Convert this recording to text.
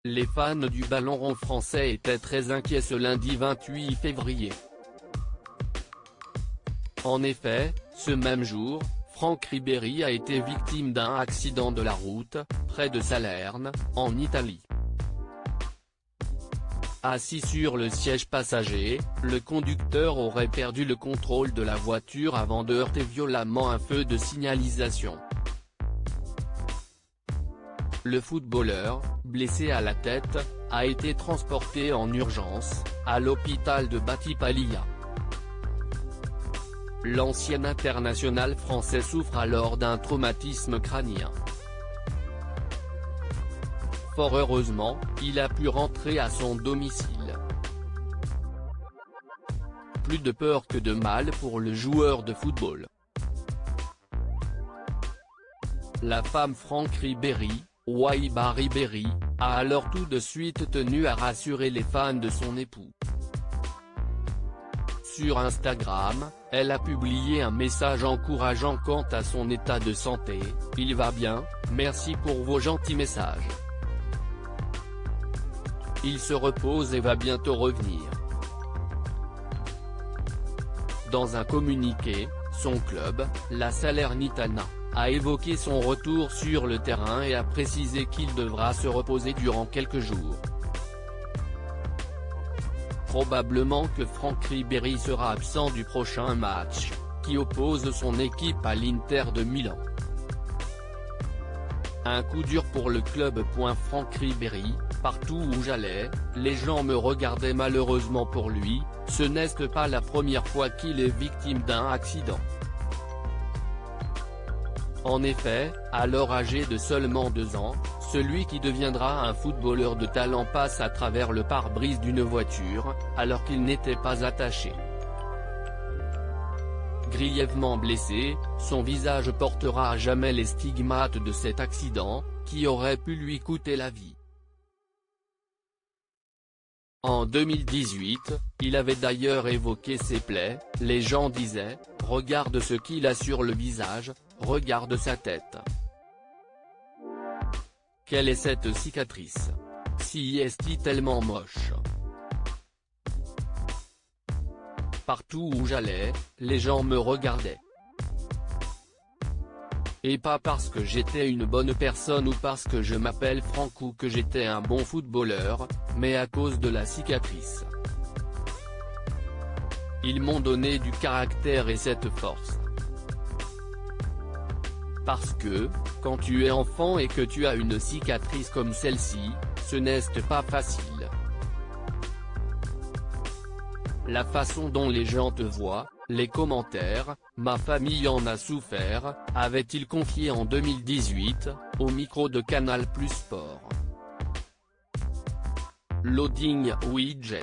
Les fans du ballon rond français étaient très inquiets ce lundi 28 février. En effet, ce même jour, Franck Ribéry a été victime d'un accident de la route, près de Salerne, en Italie. Assis sur le siège passager, le conducteur aurait perdu le contrôle de la voiture avant de heurter violemment un feu de signalisation. Le footballeur, blessé à la tête, a été transporté en urgence, à l'hôpital de Battipaglia. L'ancien international français souffre alors d'un traumatisme crânien. Fort heureusement, il a pu rentrer à son domicile. Plus de peur que de mal pour le joueur de football. La femme Franck Ribéry, Waiba Ribéry, a alors tout de suite tenu à rassurer les fans de son époux. Sur Instagram, elle a publié un message encourageant quant à son état de santé. « Il va bien, merci pour vos gentils messages. Il se repose et va bientôt revenir ». Dans un communiqué, son club, la Salernitana, a évoqué son retour sur le terrain et a précisé qu'il devra se reposer durant quelques jours. Probablement que Franck Ribéry sera absent du prochain match, qui oppose son équipe à l'Inter de Milan. Un coup dur pour le club. Franck Ribéry, partout où j'allais, les gens me regardaient. Malheureusement pour lui, ce n'est pas la première fois qu'il est victime d'un accident. En effet, alors âgé de seulement 2 ans, celui qui deviendra un footballeur de talent passe à travers le pare-brise d'une voiture, alors qu'il n'était pas attaché. Grièvement blessé, son visage portera à jamais les stigmates de cet accident, qui aurait pu lui coûter la vie. En 2018, il avait d'ailleurs évoqué ses plaies. Les gens disaient « Regarde ce qu'il a sur le visage, regarde sa tête. Quelle est cette cicatrice? Si est-il tellement moche ?» Partout où j'allais, les gens me regardaient. Et pas parce que j'étais une bonne personne ou parce que je m'appelle Franck ou que j'étais un bon footballeur, mais à cause de la cicatrice. Ils m'ont donné du caractère et cette force. Parce que, quand tu es enfant et que tu as une cicatrice comme celle-ci, ce n'est pas facile. La façon dont les gens te voient, les commentaires, ma famille en a souffert, avait-il confié en 2018, au micro de Canal+ Sport. Loading widget.